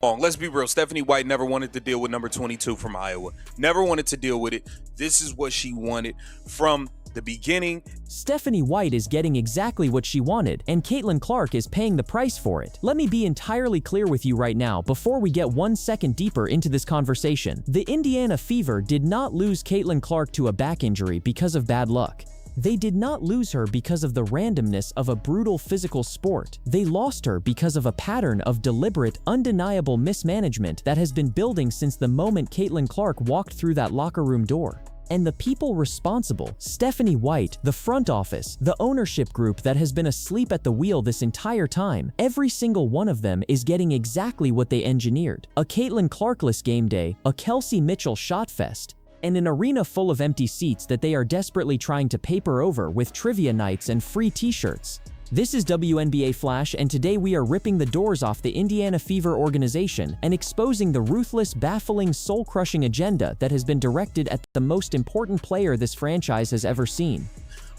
Let's be real. Stephanie White never wanted to deal with number 22 from Iowa. Never wanted to deal with it. This is what she wanted from the beginning. Stephanie White is getting exactly what she wanted, and Caitlin Clark is paying the price for it. Let me be entirely clear with you right now before we get 1 second deeper into this conversation. The Indiana Fever did not lose Caitlin Clark to a back injury because of bad luck. They did not lose her because of the randomness of a brutal physical sport. They lost her because of a pattern of deliberate, undeniable mismanagement that has been building since the moment Caitlin Clark walked through that locker room door. And the people responsible, Stephanie White, the front office, the ownership group that has been asleep at the wheel this entire time, every single one of them is getting exactly what they engineered. A Caitlin Clarkless game day, a Kelsey Mitchell shot fest, and an arena full of empty seats that they are desperately trying to paper over with trivia nights and free t-shirts. This is WNBA Flash, and today we are ripping the doors off the Indiana Fever organization and exposing the ruthless, baffling, soul-crushing agenda that has been directed at the most important player this franchise has ever seen.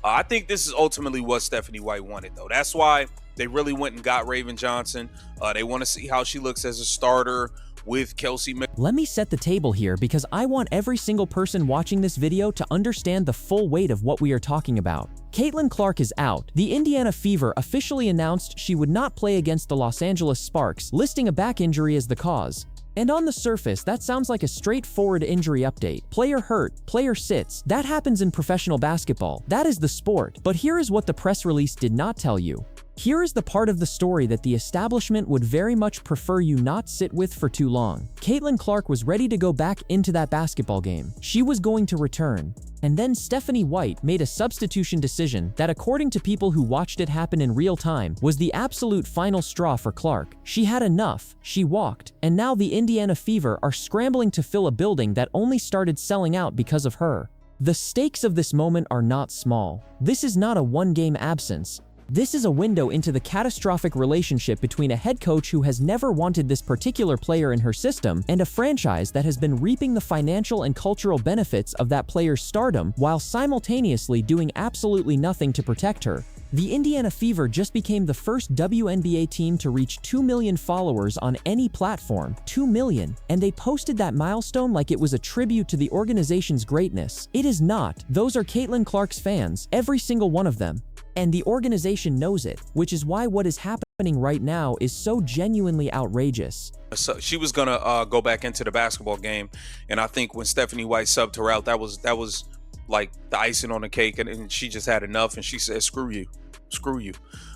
I think this is ultimately what Stephanie White wanted, though. That's why they really went and got Raven Johnson. They want to see how she looks as a starter with Kelsey. Let me set the table here because I want every single person watching this video to understand the full weight of what we are talking about. Caitlin Clark is out. The Indiana Fever officially announced she would not play against the Los Angeles Sparks, listing a back injury as the cause. And on the surface, that sounds like a straightforward injury update. Player hurt, player sits. That happens in professional basketball. That is the sport. But here is what the press release did not tell you. Here is the part of the story that the establishment would very much prefer you not sit with for too long. Caitlin Clark was ready to go back into that basketball game. She was going to return. And then Stephanie White made a substitution decision that, according to people who watched it happen in real time, was the absolute final straw for Clark. She had enough, she walked, and now the Indiana Fever are scrambling to fill a building that only started selling out because of her. The stakes of this moment are not small. This is not a one-game absence. This is a window into the catastrophic relationship between a head coach who has never wanted this particular player in her system and a franchise that has been reaping the financial and cultural benefits of that player's stardom while simultaneously doing absolutely nothing to protect her. The Indiana Fever just became the first WNBA team to reach 2 million followers on any platform, 2 million, and they posted that milestone like it was a tribute to the organization's greatness. It is not. Those are Caitlin Clark's fans, every single one of them. And the organization knows it, which is why what is happening right now is so genuinely outrageous. So she was gonna go back into the basketball game, and I think when Stephanie White subbed her out, that was like the icing on the cake, and she just had enough, and she said, "Screw you, screw you."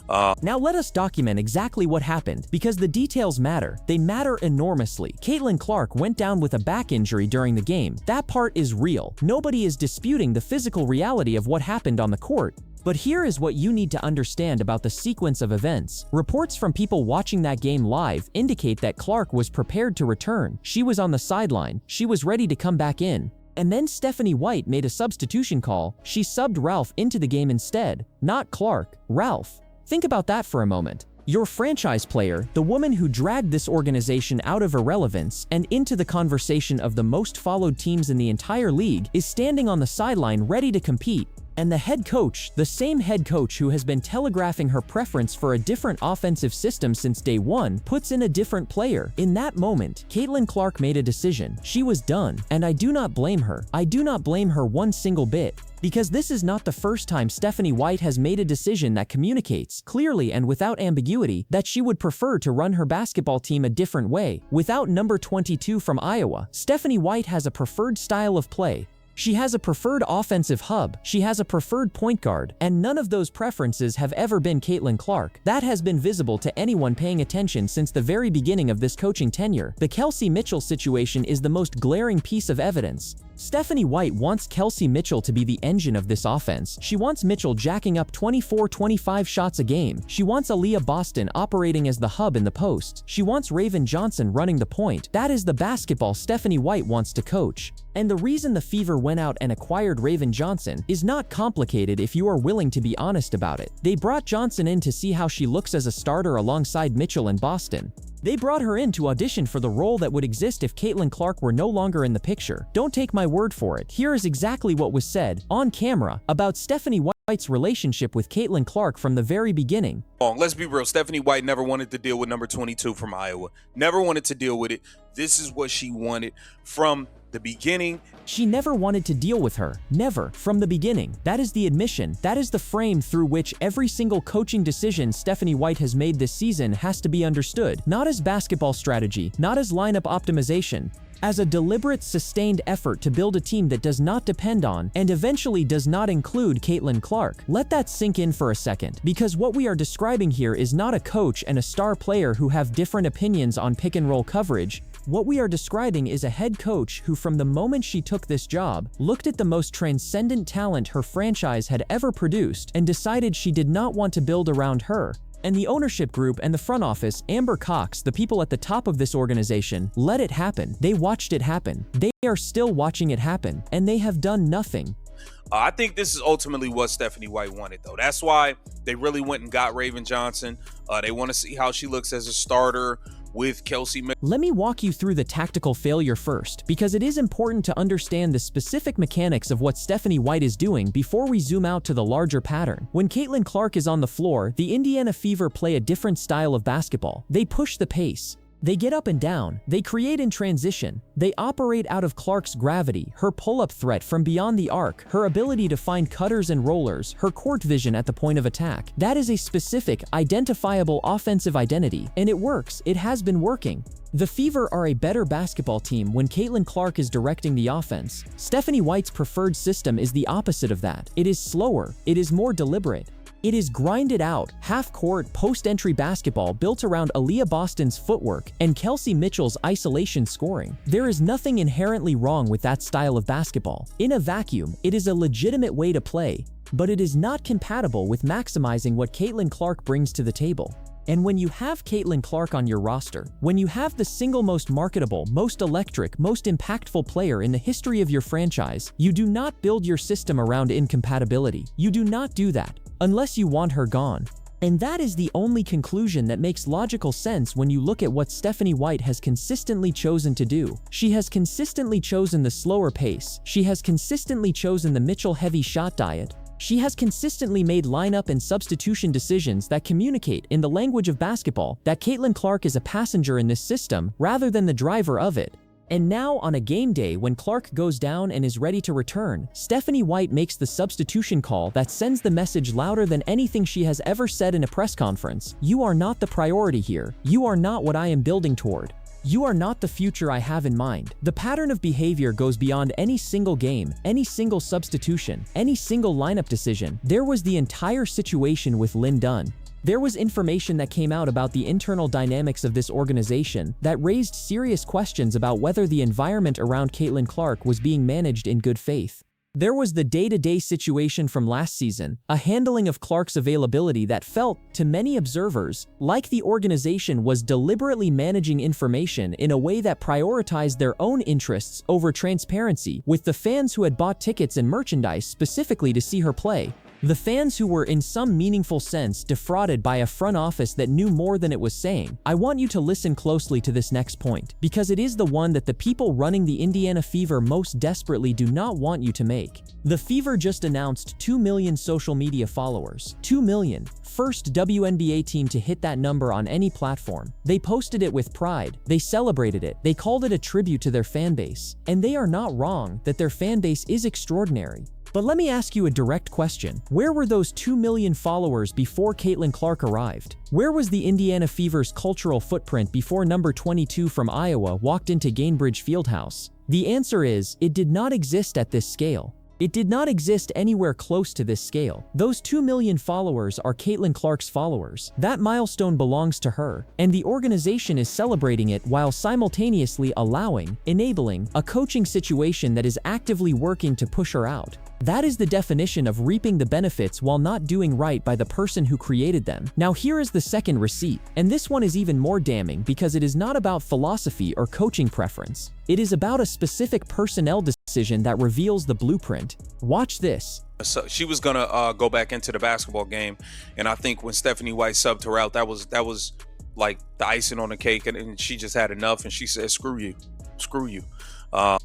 Now let us document exactly what happened, because the details matter. They matter enormously. Caitlin Clark went down with a back injury during the game. That part is real. Nobody is disputing the physical reality of what happened on the court. But here is what you need to understand about the sequence of events. Reports from people watching that game live indicate that Clark was prepared to return. She was on the sideline. She was ready to come back in. And then Stephanie White made a substitution call. She subbed Ralph into the game instead. Not Clark, Ralph. Think about that for a moment. Your franchise player, the woman who dragged this organization out of irrelevance and into the conversation of the most followed teams in the entire league, is standing on the sideline ready to compete. And the head coach, the same head coach who has been telegraphing her preference for a different offensive system since day one, puts in a different player. In that moment, Caitlin Clark made a decision. She was done, and I do not blame her. I do not blame her one single bit. Because this is not the first time Stephanie White has made a decision that communicates, clearly and without ambiguity, that she would prefer to run her basketball team a different way. Without number 22 from Iowa, Stephanie White has a preferred style of play. She has a preferred offensive hub, she has a preferred point guard, and none of those preferences have ever been Caitlin Clark. That has been visible to anyone paying attention since the very beginning of this coaching tenure. The Kelsey Mitchell situation is the most glaring piece of evidence. Stephanie White wants Kelsey Mitchell to be the engine of this offense. She wants Mitchell jacking up 24-25 shots a game. She wants Aaliyah Boston operating as the hub in the post. She wants Raven Johnson running the point. That is the basketball Stephanie White wants to coach. And the reason the Fever went out and acquired Raven Johnson is not complicated if you are willing to be honest about it. They brought Johnson in to see how she looks as a starter alongside Mitchell and Boston. They brought her in to audition for the role that would exist if Caitlin Clark were no longer in the picture. Don't take my word for it. Here is exactly what was said, on camera, about Stephanie White's relationship with Caitlin Clark from the very beginning. Let's be real. Stephanie White never wanted to deal with number 22 from Iowa. Never wanted to deal with it. This is what she wanted from the beginning. She never wanted to deal with her. Never. From the beginning. That is the admission. That is the frame through which every single coaching decision Stephanie White has made this season has to be understood. Not as basketball strategy, not as lineup optimization, as a deliberate, sustained effort to build a team that does not depend on, and eventually does not include, Caitlin Clark. Let that sink in for a second, because what we are describing here is not a coach and a star player who have different opinions on pick-and-roll coverage. What we are describing is a head coach who, from the moment she took this job, looked at the most transcendent talent her franchise had ever produced and decided she did not want to build around her. And the ownership group and the front office, Amber Cox, the people at the top of this organization, let it happen. They watched it happen. They are still watching it happen, and they have done nothing. I think this is ultimately what Stephanie White wanted, though. That's why they really went and got Raven Johnson. They want to see how she looks as a starter with Kelsey. Let me walk you through the tactical failure first, because it is important to understand the specific mechanics of what Stephanie White is doing before we zoom out to the larger pattern. When Caitlin Clark is on the floor, the Indiana Fever play a different style of basketball. They push the pace. They get up and down, they create in transition, they operate out of Clark's gravity, her pull-up threat from beyond the arc, her ability to find cutters and rollers, her court vision at the point of attack. That is a specific, identifiable offensive identity, and it works. It has been working. The Fever are a better basketball team when Caitlin Clark is directing the offense. Stephanie White's preferred system is the opposite of that. It is slower, it is more deliberate. It is grinded out, half-court, post-entry basketball built around Aaliyah Boston's footwork and Kelsey Mitchell's isolation scoring. There is nothing inherently wrong with that style of basketball. In a vacuum, it is a legitimate way to play, but it is not compatible with maximizing what Caitlin Clark brings to the table. And when you have Caitlin Clark on your roster, when you have the single most marketable, most electric, most impactful player in the history of your franchise, you do not build your system around incompatibility. You do not do that, unless you want her gone. And that is the only conclusion that makes logical sense when you look at what Stephanie White has consistently chosen to do. She has consistently chosen the slower pace. She has consistently chosen the Mitchell-heavy shot diet. She has consistently made lineup and substitution decisions that communicate, in the language of basketball, that Caitlin Clark is a passenger in this system rather than the driver of it. And now, on a game day when Clark goes down and is ready to return, Stephanie White makes the substitution call that sends the message louder than anything she has ever said in a press conference. You are not the priority here. You are not what I am building toward. You are not the future I have in mind. The pattern of behavior goes beyond any single game, any single substitution, any single lineup decision. There was the entire situation with Lynn Dunn. There was information that came out about the internal dynamics of this organization that raised serious questions about whether the environment around Caitlin Clark was being managed in good faith. There was the day-to-day situation from last season, a handling of Clark's availability that felt, to many observers, like the organization was deliberately managing information in a way that prioritized their own interests over transparency with the fans who had bought tickets and merchandise specifically to see her play. The fans who were in some meaningful sense defrauded by a front office that knew more than it was saying. I want you to listen closely to this next point, because it is the one that the people running the Indiana Fever most desperately do not want you to make. The Fever just announced 2 million social media followers. 2 million. First WNBA team to hit that number on any platform. They posted it with pride. They celebrated it. They called it a tribute to their fan base. And they are not wrong that their fan base is extraordinary. But let me ask you a direct question. Where were those 2 million followers before Caitlin Clark arrived? Where was the Indiana Fever's cultural footprint before number 22 from Iowa walked into Gainbridge Fieldhouse? The answer is, it did not exist at this scale. It did not exist anywhere close to this scale. Those 2 million followers are Caitlin Clark's followers. That milestone belongs to her, and the organization is celebrating it while simultaneously enabling a coaching situation that is actively working to push her out. That is the definition of reaping the benefits while not doing right by the person who created them. Now here is the second receipt, and this one is even more damning because it is not about philosophy or coaching preference. It is about a specific personnel decision that reveals the blueprint. Watch this. So she was gonna go back into the basketball game, and I think when Stephanie White subbed her out, that was like the icing on the cake, and she just had enough, and she said, "Screw you, screw you."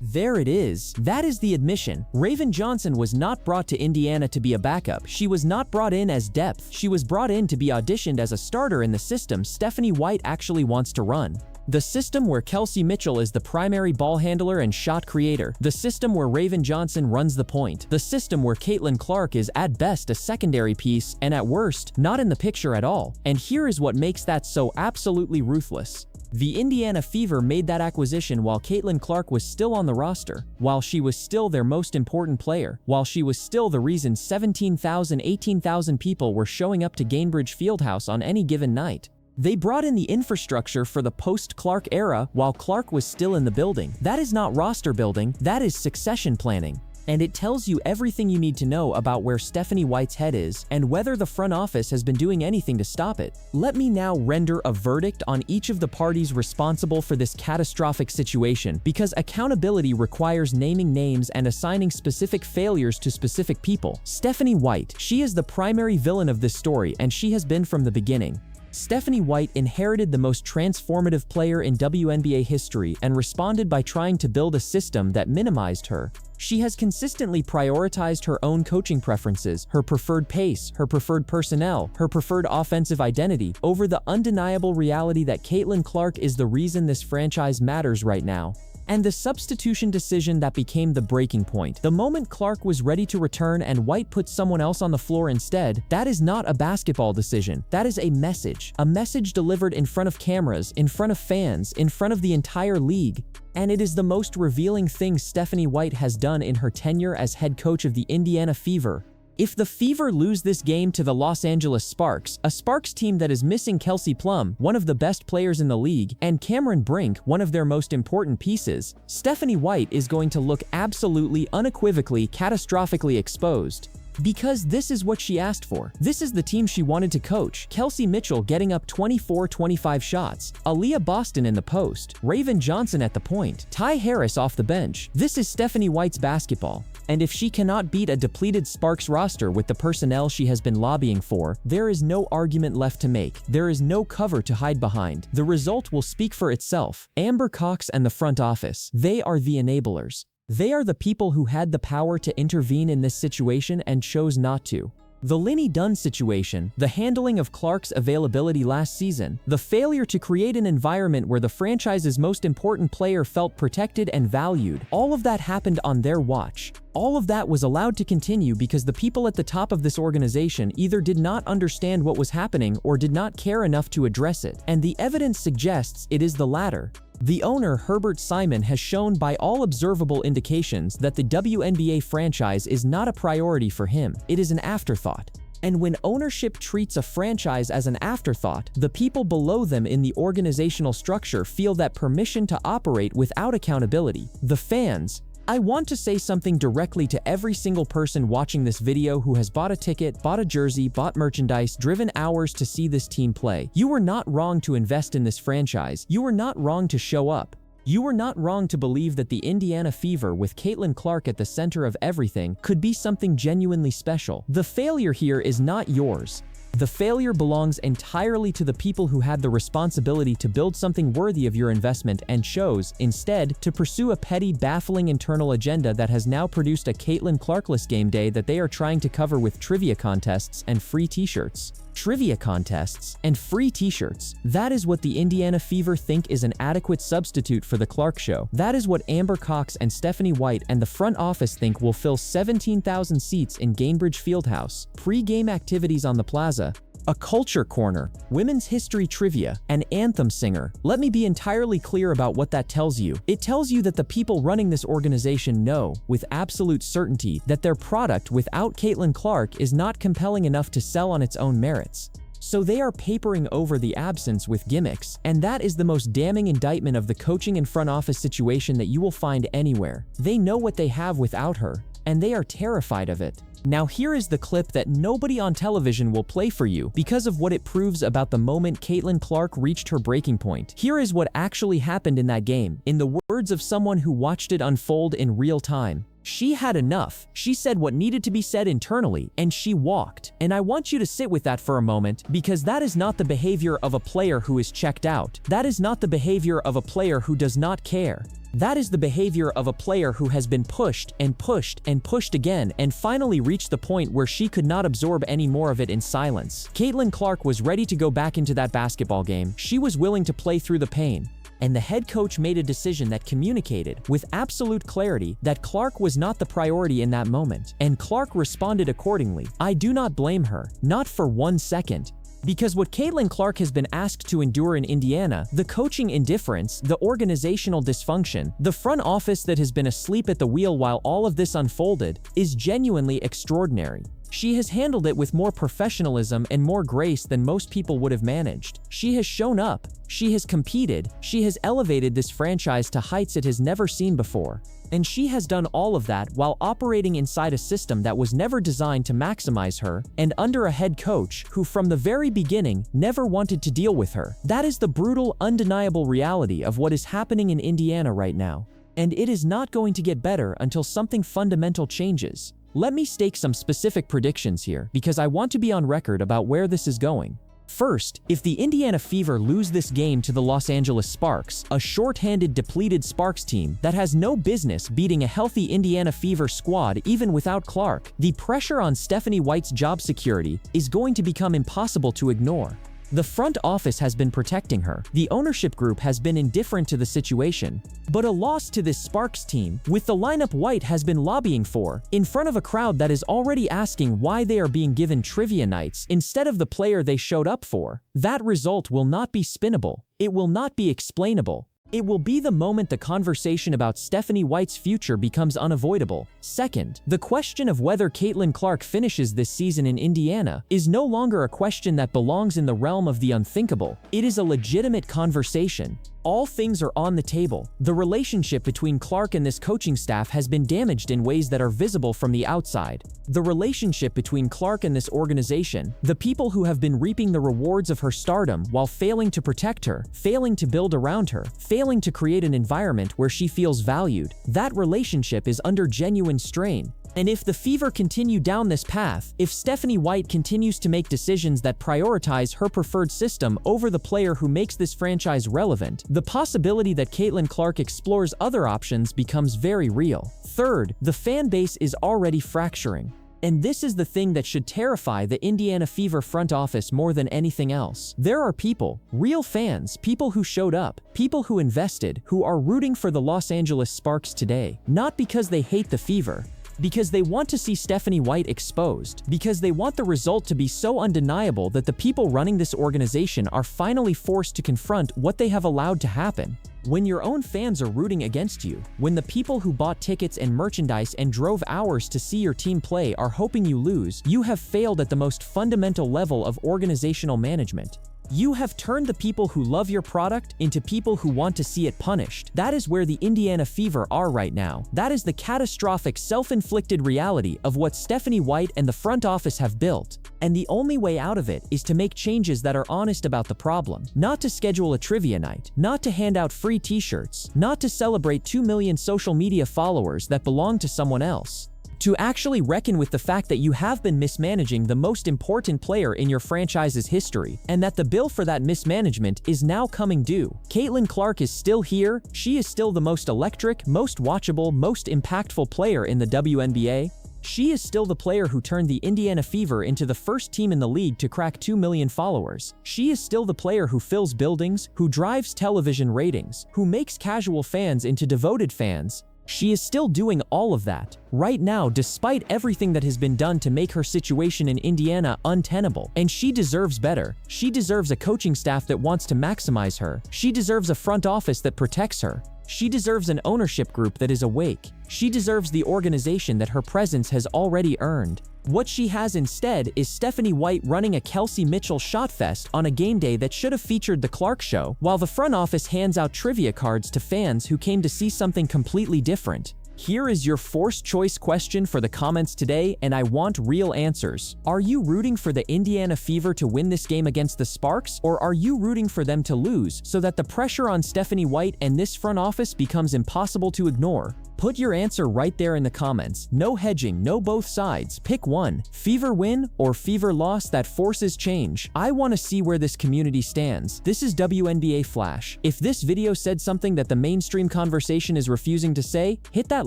There it is. That is the admission. Raven Johnson was not brought to Indiana to be a backup. She was not brought in as depth. She was brought in to be auditioned as a starter in the system Stephanie White actually wants to run. The system where Kelsey Mitchell is the primary ball handler and shot creator. The system where Raven Johnson runs the point. The system where Caitlin Clark is at best a secondary piece and at worst, not in the picture at all. And here is what makes that so absolutely ruthless. The Indiana Fever made that acquisition while Caitlin Clark was still on the roster, while she was still their most important player, while she was still the reason 17,000, 18,000 people were showing up to Gainbridge Fieldhouse on any given night. They brought in the infrastructure for the post-Clark era while Clark was still in the building. That is not roster building, that is succession planning. And it tells you everything you need to know about where Stephanie White's head is and whether the front office has been doing anything to stop it. Let me now render a verdict on each of the parties responsible for this catastrophic situation, because accountability requires naming names and assigning specific failures to specific people. Stephanie White, she is the primary villain of this story, and she has been from the beginning. Stephanie White inherited the most transformative player in WNBA history and responded by trying to build a system that minimized her. She has consistently prioritized her own coaching preferences, her preferred pace, her preferred personnel, her preferred offensive identity, over the undeniable reality that Caitlin Clark is the reason this franchise matters right now. And the substitution decision that became the breaking point. The moment Clark was ready to return and White put someone else on the floor instead, that is not a basketball decision. That is a message delivered in front of cameras, in front of fans, in front of the entire league. And it is the most revealing thing Stephanie White has done in her tenure as head coach of the Indiana Fever. If the Fever lose this game to the Los Angeles Sparks, a Sparks team that is missing Kelsey Plum, one of the best players in the league, and Cameron Brink, one of their most important pieces, Stephanie White is going to look absolutely, unequivocally, catastrophically exposed. Because this is what she asked for. This is the team she wanted to coach. Kelsey Mitchell getting up 24-25 shots. Aaliyah Boston in the post. Raven Johnson at the point. Ty Harris off the bench. This is Stephanie White's basketball. And if she cannot beat a depleted Sparks roster with the personnel she has been lobbying for, there is no argument left to make. There is no cover to hide behind. The result will speak for itself. Amber Cox and the front office. They are the enablers. They are the people who had the power to intervene in this situation and chose not to. The Linny Dunn situation, the handling of Clark's availability last season, the failure to create an environment where the franchise's most important player felt protected and valued, all of that happened on their watch. All of that was allowed to continue because the people at the top of this organization either did not understand what was happening or did not care enough to address it, and the evidence suggests it is the latter. The owner, Herbert Simon, has shown by all observable indications that the WNBA franchise is not a priority for him. It is an afterthought. And when ownership treats a franchise as an afterthought, the people below them in the organizational structure feel that permission to operate without accountability. The fans. I want to say something directly to every single person watching this video who has bought a ticket, bought a jersey, bought merchandise, driven hours to see this team play. You were not wrong to invest in this franchise. You were not wrong to show up. You were not wrong to believe that the Indiana Fever, with Caitlin Clark at the center of everything, could be something genuinely special. The failure here is not yours. The failure belongs entirely to the people who had the responsibility to build something worthy of your investment and chose, instead, to pursue a petty, baffling internal agenda that has now produced a Caitlin Clarkless game day that they are trying to cover with trivia contests and free t-shirts. Trivia contests and free t-shirts. That is what the Indiana Fever think is an adequate substitute for the Clark Show. That is what Amber Cox and Stephanie White and the front office think will fill 17,000 seats in Gainbridge Fieldhouse, pre-game activities on the plaza, a culture corner, women's history trivia, an anthem singer. Let me be entirely clear about what that tells you. It tells you that the people running this organization know, with absolute certainty, that their product without Caitlin Clark is not compelling enough to sell on its own merits. So they are papering over the absence with gimmicks, and that is the most damning indictment of the coaching and front office situation that you will find anywhere. They know what they have without her, and they are terrified of it. Now here is the clip that nobody on television will play for you because of what it proves about the moment Caitlin Clark reached her breaking point. Here is what actually happened in that game, in the words of someone who watched it unfold in real time. She had enough. She said what needed to be said internally, and she walked. And I want you to sit with that for a moment, because that is not the behavior of a player who is checked out. That is not the behavior of a player who does not care. That is the behavior of a player who has been pushed and pushed and pushed again and finally reached the point where she could not absorb any more of it in silence. Caitlin Clark was ready to go back into that basketball game. She was willing to play through the pain. And the head coach made a decision that communicated with absolute clarity that Clark was not the priority in that moment. And Clark responded accordingly. I do not blame her, not for 1 second. Because what Caitlin Clark has been asked to endure in Indiana, the coaching indifference, the organizational dysfunction, the front office that has been asleep at the wheel while all of this unfolded, is genuinely extraordinary. She has handled it with more professionalism and more grace than most people would have managed. She has shown up, she has competed, she has elevated this franchise to heights it has never seen before. And she has done all of that while operating inside a system that was never designed to maximize her, and under a head coach who from the very beginning never wanted to deal with her. That is the brutal, undeniable reality of what is happening in Indiana right now. And it is not going to get better until something fundamental changes. Let me stake some specific predictions here, because I want to be on record about where this is going. First, if the Indiana Fever lose this game to the Los Angeles Sparks, a short-handed, depleted Sparks team that has no business beating a healthy Indiana Fever squad even without Clark, the pressure on Stephanie White's job security is going to become impossible to ignore. The front office has been protecting her. The ownership group has been indifferent to the situation. But a loss to this Sparks team, with the lineup White has been lobbying for, in front of a crowd that is already asking why they are being given trivia nights instead of the player they showed up for, that result will not be spinnable. It will not be explainable. It will be the moment the conversation about Stephanie White's future becomes unavoidable. Second, the question of whether Caitlin Clark finishes this season in Indiana is no longer a question that belongs in the realm of the unthinkable. It is a legitimate conversation. All things are on the table. The relationship between Clark and this coaching staff has been damaged in ways that are visible from the outside. The relationship between Clark and this organization, the people who have been reaping the rewards of her stardom while failing to protect her, failing to build around her, failing to create an environment where she feels valued, that relationship is under genuine strain. And if the Fever continue down this path, if Stephanie White continues to make decisions that prioritize her preferred system over the player who makes this franchise relevant, the possibility that Caitlin Clark explores other options becomes very real. Third, the fan base is already fracturing. And this is the thing that should terrify the Indiana Fever front office more than anything else. There are people, real fans, people who showed up, people who invested, who are rooting for the Los Angeles Sparks today, not because they hate the Fever, because they want to see Stephanie White exposed, because they want the result to be so undeniable that the people running this organization are finally forced to confront what they have allowed to happen. When your own fans are rooting against you, when the people who bought tickets and merchandise and drove hours to see your team play are hoping you lose, you have failed at the most fundamental level of organizational management. You have turned the people who love your product into people who want to see it punished. That is where the Indiana Fever are right now. That is the catastrophic, self-inflicted reality of what Stephanie White and the front office have built. And the only way out of it is to make changes that are honest about the problem. Not to schedule a trivia night, not to hand out free t-shirts, not to celebrate 2 million social media followers that belong to someone else. To actually reckon with the fact that you have been mismanaging the most important player in your franchise's history, and that the bill for that mismanagement is now coming due. Caitlin Clark is still here. She is still the most electric, most watchable, most impactful player in the WNBA. She is still the player who turned the Indiana Fever into the first team in the league to crack 2 million followers. She is still the player who fills buildings, who drives television ratings, who makes casual fans into devoted fans. She is still doing all of that right now, despite everything that has been done to make her situation in Indiana untenable. And she deserves better. She deserves a coaching staff that wants to maximize her. She deserves a front office that protects her. She deserves an ownership group that is awake. She deserves the organization that her presence has already earned. What she has instead is Stephanie White running a Kelsey Mitchell shot fest on a game day that should have featured the Clark Show, while the front office hands out trivia cards to fans who came to see something completely different. Here is your forced choice question for the comments today, and I want real answers. Are you rooting for the Indiana Fever to win this game against the Sparks, or are you rooting for them to lose so that the pressure on Stephanie White and this front office becomes impossible to ignore? Put your answer right there in the comments. No hedging, no both sides. Pick one. Fever win or Fever loss that forces change. I want to see where this community stands. This is WNBA Flash. If this video said something that the mainstream conversation is refusing to say, hit that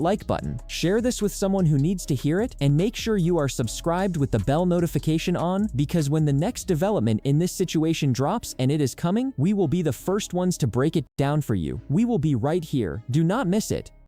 like button. Share this with someone who needs to hear it, and make sure you are subscribed with the bell notification on, because when the next development in this situation drops, and it is coming, we will be the first ones to break it down for you. We will be right here. Do not miss it.